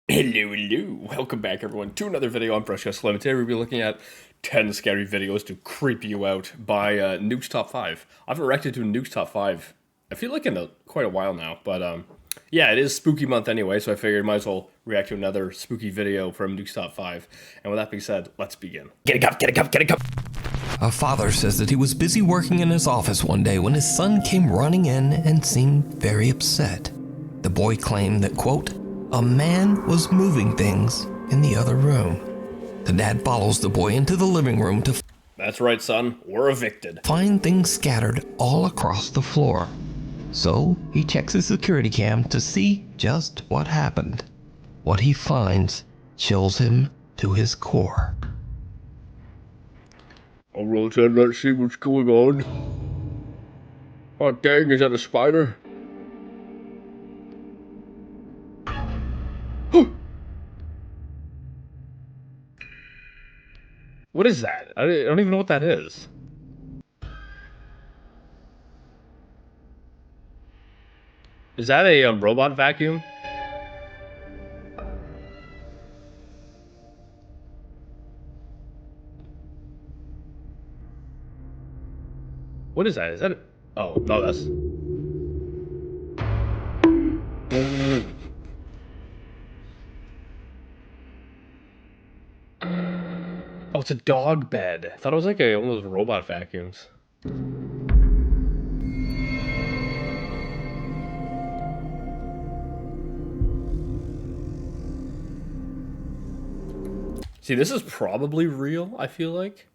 Hello, welcome back everyone to another video on Brush Slim. Today we'll be looking at 10 scary videos to creep you out by Nuke's Top 5. I haven't reacted to Nuke's Top 5, I feel like in quite a while now, but yeah, it is spooky month anyway, so I figured I might as well react to another spooky video from Nuke's Top 5. And with that being said, let's begin. Get a cup, get a cup, get a cup! A father says that he was busy working in his office one day when his son came running in and seemed very upset. The boy claimed that, quote, a man was moving things in the other room. The dad follows the boy into the living room to That's right, son. We're evicted. find things scattered all across the floor. So he checks his security cam to see just what happened. What he finds chills him to his core. I'll roll 10, let's see what's going on. Oh dang, is that a spider? What is that? I don't even know what that is. Is that a robot vacuum? What is that? Is that? Oh no, that's. Oh, it's a dog bed. I thought it was like one of those robot vacuums. See, this is probably real, I feel like.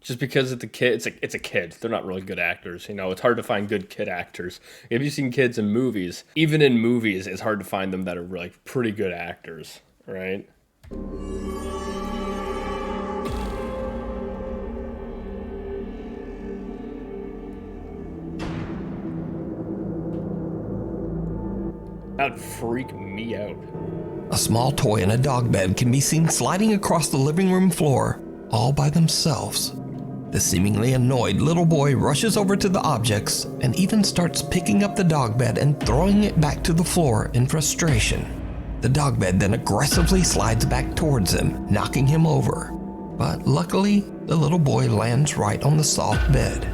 Just because it's a kid, it's a kid. They're not really good actors, you know. It's hard to find good kid actors. Have you seen kids in movies? Even in movies, it's hard to find them that are like pretty good actors, right? That'd freak me out. A small toy in a dog bed can be seen sliding across the living room floor all by themselves. The seemingly annoyed little boy rushes over to the objects and even starts picking up the dog bed and throwing it back to the floor in frustration. The dog bed then aggressively slides back towards him, knocking him over. But luckily, the little boy lands right on the soft bed.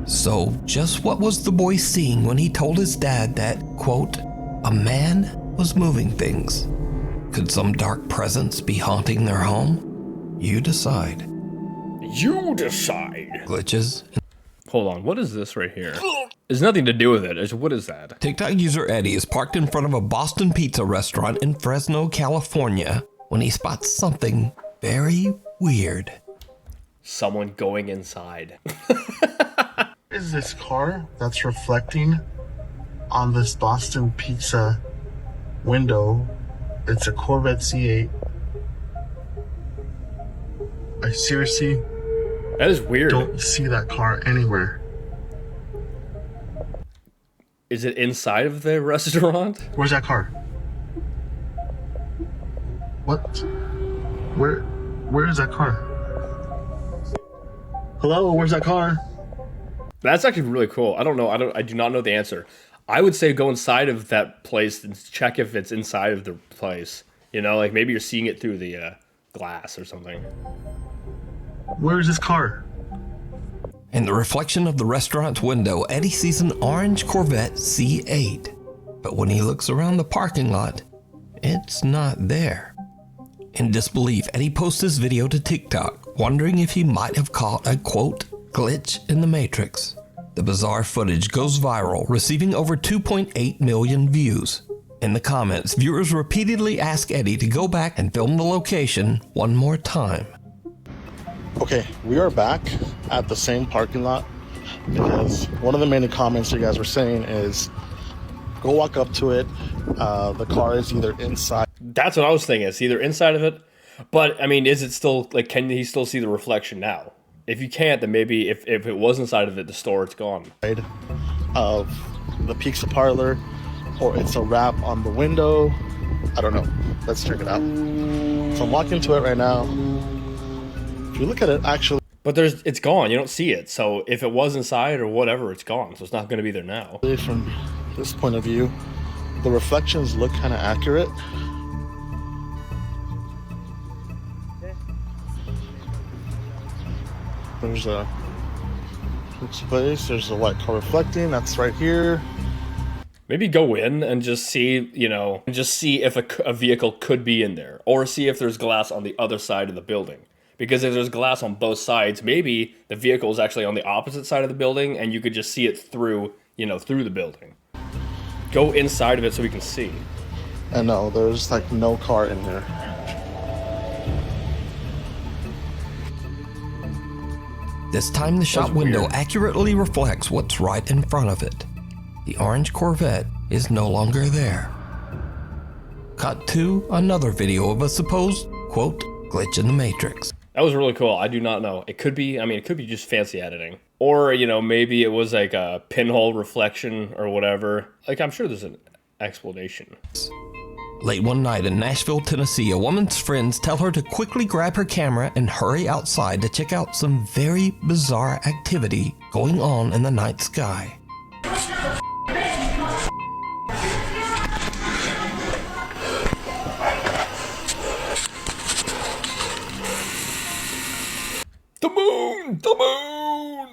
So just what was the boy seeing when he told his dad that, quote, a man was moving things? Could some dark presence be haunting their home? You decide. You decide. Glitches. Hold on, what is this right here? There's nothing to do with it. What is that? TikTok user Eddie is parked in front of a Boston pizza restaurant in Fresno, California, when he spots something very weird. Someone going inside. Is this car that's reflecting on this Boston pizza window? It's a Corvette C8. I seriously That is weird. don't see that car anywhere. Is it inside of the restaurant? Where's that car? What? Where is that car? Hello, where's that car? That's actually really cool. I don't know. I do not know the answer. I would say go inside of that place and check if it's inside of the place. You know, like maybe you're seeing it through the glass or something. Where is this car? In the reflection of the restaurant's window, Eddie sees an orange Corvette C8. But when he looks around the parking lot, it's not there. In disbelief, Eddie posts his video to TikTok, wondering if he might have caught a, quote, glitch in the Matrix. The bizarre footage goes viral, receiving over 2.8 million views. In the comments, viewers repeatedly ask Eddie to go back and film the location one more time. Okay, we are back at the same parking lot because one of the main comments you guys were saying is go walk up to it. The car is either inside. That's what I was thinking. It's either inside of it, but I mean, is it still like? Can he still see the reflection now? If you can't, then maybe if it was inside of it, the store, it's gone. Of the pizza parlor, or it's a wrap on the window. I don't know. Let's check it out. So I'm walking to it right now. If you look at it, actually, But it's gone. You don't see it. So if it was inside or whatever, it's gone. So it's not going to be there now. from this point of view, the reflections look kind of accurate. There's a space. There's a white car reflecting. That's right here. Maybe go in and just see, you know, just see if a vehicle could be in there, or see if there's glass on the other side of the building. Because if there's glass on both sides, maybe the vehicle is actually on the opposite side of the building, and you could just see it through, you know, through the building. Go inside of it so we can see. And no, there's like no car in here. This time the shop window accurately reflects what's right in front of it. The orange Corvette is no longer there. Cut to another video of a supposed, quote, glitch in the Matrix. That was really cool. I do not know. It could be, I mean, it could be just fancy editing. Or, you know, maybe it was like a pinhole reflection or whatever. Like, I'm sure there's an explanation. Late one night in Nashville, Tennessee, a woman's friends tell her to quickly grab her camera and hurry outside to check out some very bizarre activity going on in the night sky. The moon! The moon!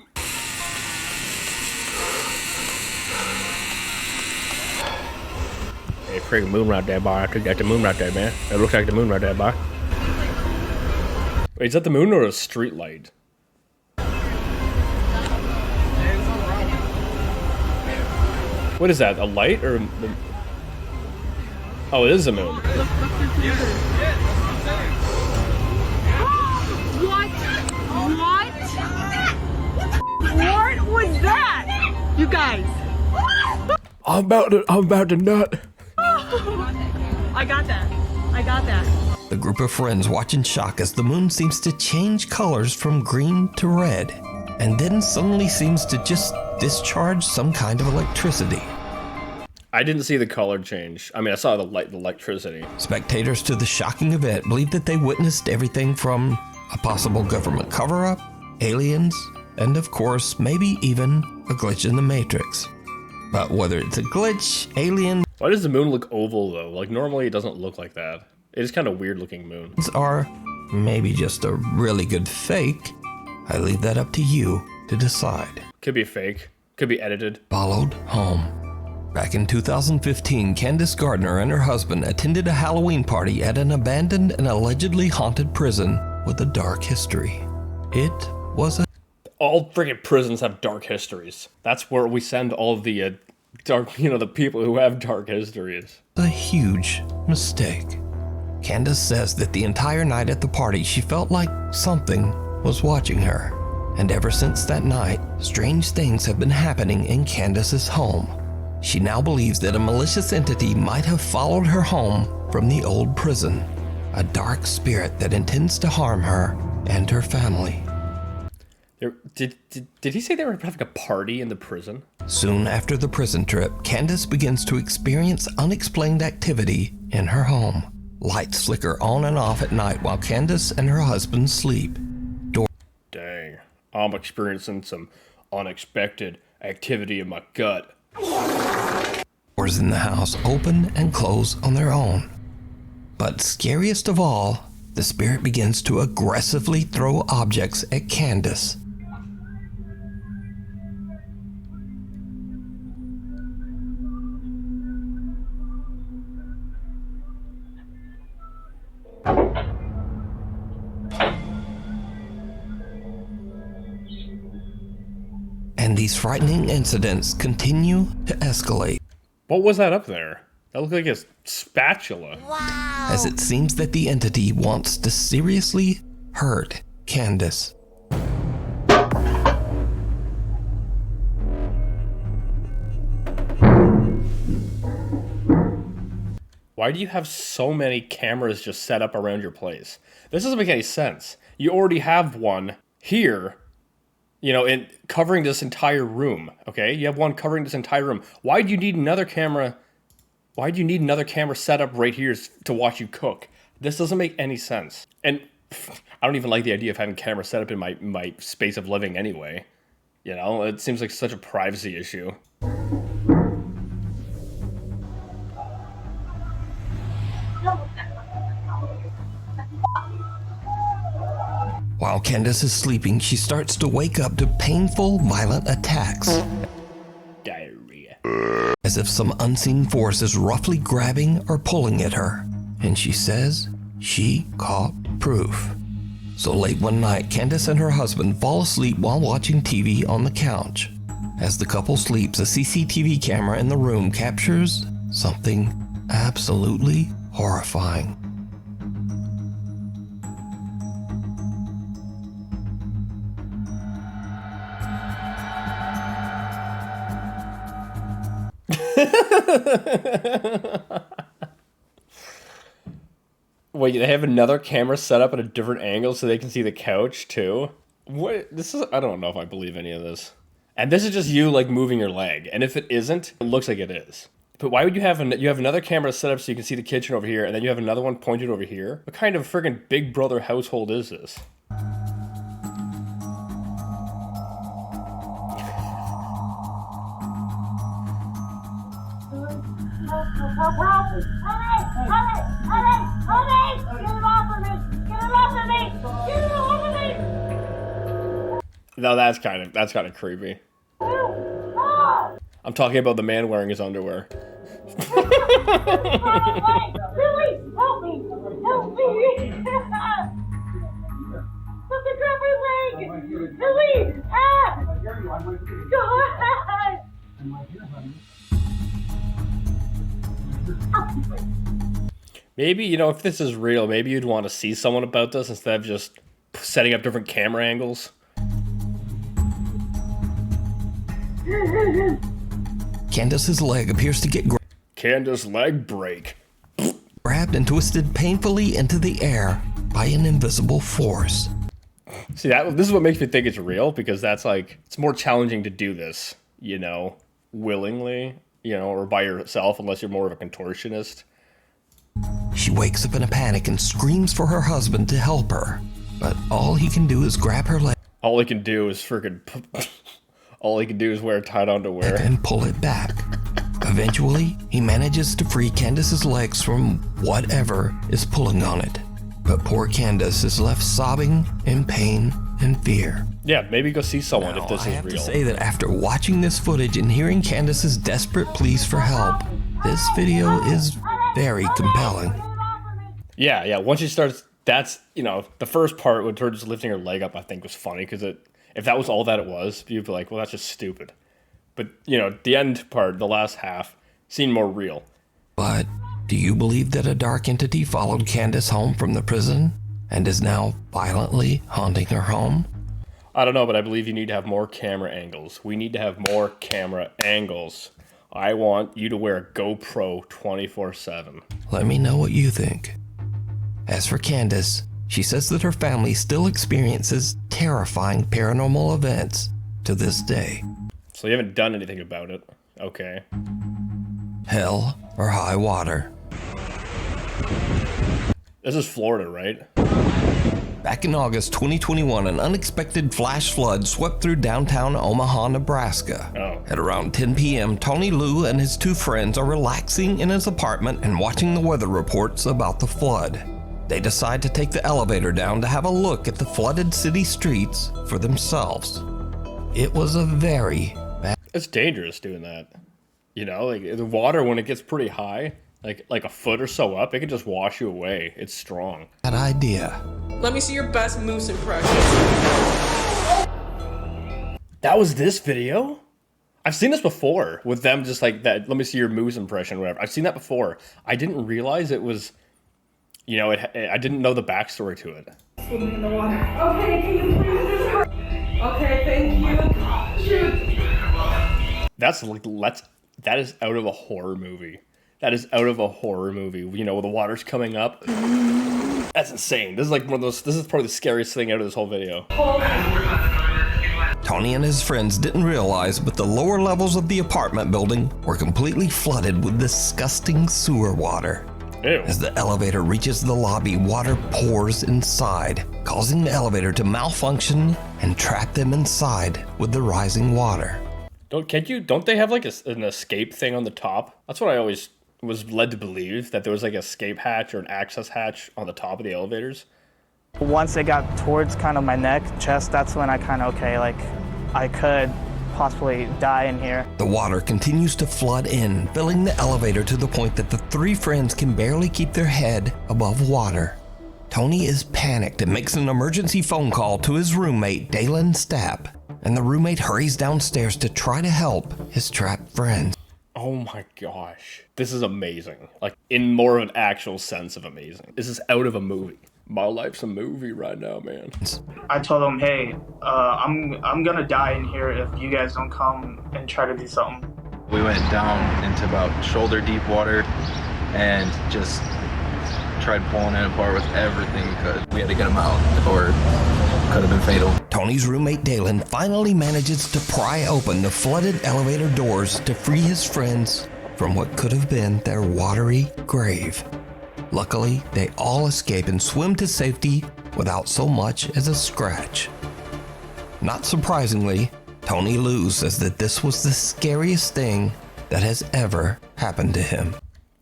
Hey, freaking moon right there, boy. I think that's the moon right there, man. It looks like the moon right there, boy. Wait, is that the moon or a street light? What is that, a light or... Oh, it is a moon. What was that? You guys. I'm about to nut. I got that. The group of friends watch in shock as the moon seems to change colors from green to red, and then suddenly seems to just discharge some kind of electricity. I didn't see the color change. I mean, I saw the light, the electricity. Spectators to the shocking event believe that they witnessed everything from a possible government cover-up, aliens, and of course, maybe even a glitch in the Matrix. But whether it's a glitch, alien... Why does the moon look oval, though? Like, normally it doesn't look like that. It is kind of weird looking moon. ...are maybe just a really good fake, I leave that up to you to decide. Could be fake. Could be edited. Followed home. Back in 2015, Candace Gardner and her husband attended a Halloween party at an abandoned and allegedly haunted prison with a dark history. It was a... All freaking prisons have dark histories. That's where we send all of the dark, you know, the people who have dark histories. A huge mistake. Candace says that the entire night at the party, she felt like something was watching her. And ever since that night, strange things have been happening in Candace's home. She now believes that a malicious entity might have followed her home from the old prison. A dark spirit that intends to harm her and her family. Did he say they were having a party in the prison? Soon after the prison trip, Candace begins to experience unexplained activity in her home. Lights flicker on and off at night while Candace and her husband sleep. Dang, I'm experiencing some unexpected activity in my gut. Doors in the house open and close on their own. But scariest of all, the spirit begins to aggressively throw objects at Candace. And these frightening incidents continue to escalate. What was that up there? That looked like a spatula. Wow. As it seems that the entity wants to seriously hurt Candace. Why do you have so many cameras just set up around your place? This doesn't make any sense. You already have one here, you know, in covering this entire room, okay? You have one covering this entire room. Why do you need another camera? Why do you need another camera set up right here to watch you cook? This doesn't make any sense. And I don't even like the idea of having cameras set up in my space of living anyway. You know, it seems like such a privacy issue. While Candace is sleeping, she starts to wake up to painful, violent attacks. Diarrhea. As if some unseen force is roughly grabbing or pulling at her. And she says she caught proof. So late one night, Candace and her husband fall asleep while watching TV on the couch. As the couple sleeps, a CCTV camera in the room captures something absolutely horrifying. Wait, they have another camera set up at a different angle so they can see the couch too? What? This is, I don't know if I believe any of this. And this is just you like moving your leg. And if it isn't, it looks like it is. But why would you have you have another camera set up so you can see the kitchen over here, and then you have another one pointed over here? What kind of friggin' Big Brother household is this? No, that's kind of creepy. I'm talking about the man wearing his underwear. Billy, help me! Help me! Something grab my leg! Billy! Ah! God! Maybe, you know, if this is real, maybe you'd want to see someone about this instead of just setting up different camera angles. Candace's leg appears to get Candace leg break. grabbed and twisted painfully into the air by an invisible force. See, this is what makes me think it's real, because that's like, it's more challenging to do this, you know, willingly, you know, or by yourself, unless you're more of a contortionist. She wakes up in a panic and screams for her husband to help her, but all he can do is grab her leg All he can do is freaking, all he can do is wear tight underwear. and pull it back. Eventually, he manages to free Candace's legs from whatever is pulling on it. But poor Candace is left sobbing in pain and fear. Yeah, maybe go see someone if Now, this I is have real. to say that after watching this footage and hearing Candace's desperate pleas for help, this video is very compelling. Yeah, once she starts, that's, you know, the first part with her just lifting her leg up, I think was funny, because if that was all that it was, you'd be like, well, that's just stupid. But, you know, the end part, the last half, seemed more real. But do you believe that a dark entity followed Candace home from the prison and is now violently haunting her home? I don't know, but I believe you need to have more camera angles. We need to have more camera angles. I want you to wear a GoPro 24/7. Let me know what you think. As for Candace, she says that her family still experiences terrifying paranormal events to this day. So you haven't done anything about it. Okay. Hell or high water. This is Florida, right? Back in August 2021, an unexpected flash flood swept through downtown Omaha, Nebraska. Oh. At around 10 p.m., Tony Lou and his two friends are relaxing in his apartment and watching the weather reports about the flood. They decide to take the elevator down to have a look at the flooded city streets for themselves. It was a very bad It's dangerous doing that. You know, like the water, when it gets pretty high, like a foot or so up, it can just wash you away. It's strong. idea. Let me see your best moose impression. That was this video? I've seen this before with them just like that. Let me see your moose impression, whatever. I've seen that before. I didn't realize it was, you know, I didn't know the backstory to it. Swimming in the water. Okay, can you please just hurry? Okay, thank you. Shoot. That is out of a horror movie. That is out of a horror movie. You know, the water's coming up. That's insane. This is like one of those. This is probably the scariest thing out of this whole video. Tony and his friends didn't realize, but the lower levels of the apartment building were completely flooded with disgusting sewer water. Ew. As the elevator reaches the lobby, water pours inside, causing the elevator to malfunction and trap them inside with the rising water. Don't they have like an escape thing on the top? That's what I always was led to believe, that there was like an escape hatch or an access hatch on the top of the elevators. Once it got towards kind of my neck, chest, that's when I kind of, okay, like I could possibly die in here. The water continues to flood in, filling the elevator to the point that the three friends can barely keep their head above water. Tony is panicked and makes an emergency phone call to his roommate, Dalen Stapp, and the roommate hurries downstairs to try to help his trapped friends. Oh my gosh. This is amazing. Like, in more of an actual sense of amazing. This is out of a movie. My life's a movie right now, man. I told them, hey, I'm gonna die in here if you guys don't come and try to do something. We went down into about shoulder deep water and just tried pulling it apart with everything we could. We had to get them out or it could have been fatal. Tony's roommate Dalen finally manages to pry open the flooded elevator doors to free his friends from what could have been their watery grave. Luckily, they all escape and swim to safety without so much as a scratch. Not surprisingly, Tony Lou says that this was the scariest thing that has ever happened to him.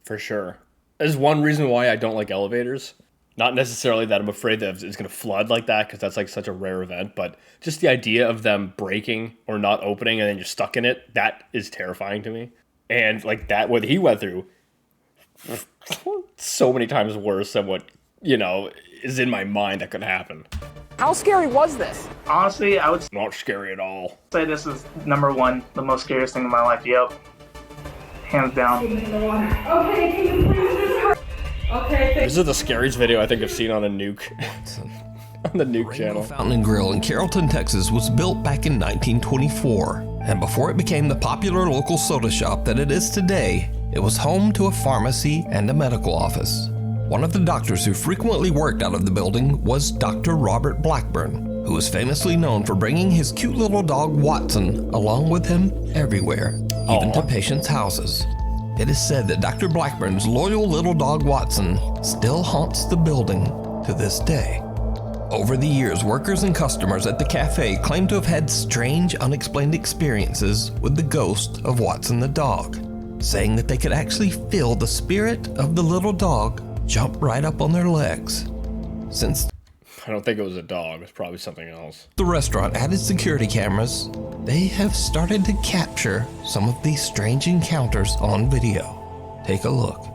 For sure. There's one reason why I don't like elevators. Not necessarily that I'm afraid that it's going to flood like that, because that's like such a rare event, but just the idea of them breaking or not opening and then you're stuck in it, that is terrifying to me. And like that, what he went through, so many times worse than what, you know, is in my mind that could happen. How scary was this? Honestly, I would Not scary at all. say this is number one, the most scariest thing in my life. Yep. Hands down. Okay, can you please just hurry? Okay, This is the scariest video I think I've seen on a nuke. On the nuke Rainbow channel. Fountain and Grill in Carrollton, Texas was built back in 1924, and before it became the popular local soda shop that it is today, it was home to a pharmacy and a medical office. One of the doctors who frequently worked out of the building was Dr. Robert Blackburn, who is famously known for bringing his cute little dog Watson along with him everywhere, even to patients' houses. It is said that Dr. Blackburn's loyal little dog Watson still haunts the building to this day. Over the years, workers and customers at the cafe claim to have had strange, unexplained experiences with the ghost of Watson the dog, saying that they could actually feel the spirit of the little dog jump right up on their legs. Since I don't think it was a dog. It's probably something else. the restaurant added security cameras, they have started to capture some of these strange encounters on video. Take a look.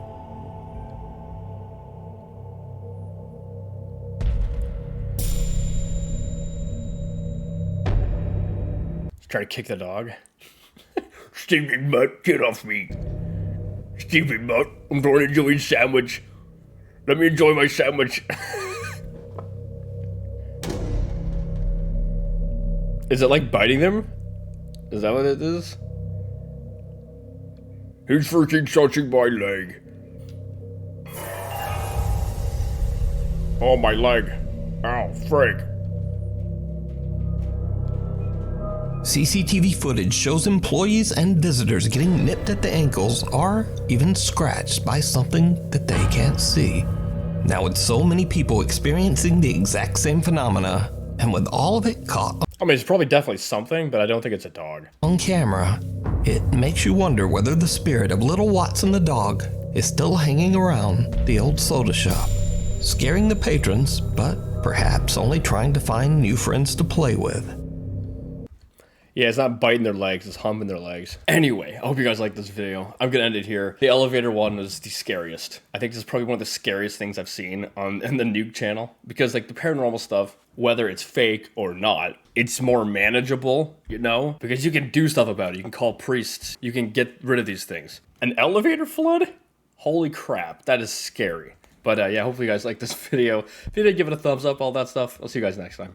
Try to kick the dog. Stupid mutt, get off me. Stupid mutt, I'm trying to enjoy a sandwich. Let me enjoy my sandwich. Is it like biting them? Is that what it is? He's freaking touching my leg. Oh, my leg. Ow, frick. CCTV footage shows employees and visitors getting nipped at the ankles or even scratched by something that they can't see. Now, with so many people experiencing the exact same phenomena, and with all of it caught I mean, it's probably definitely something, but I don't think it's a dog. on camera, it makes you wonder whether the spirit of little Watson the dog is still hanging around the old soda shop, scaring the patrons, but perhaps only trying to find new friends to play with. Yeah, it's not biting their legs, it's humping their legs. Anyway, I hope you guys like this video. I'm gonna end it here. The elevator one was the scariest. I think this is probably one of the scariest things I've seen in the Nuke channel. Because like the paranormal stuff, whether it's fake or not, it's more manageable, you know? Because you can do stuff about it. You can call priests. You can get rid of these things. An elevator flood? Holy crap, that is scary. But yeah, hopefully you guys like this video. If you did, give it a thumbs up, all that stuff. I'll see you guys next time.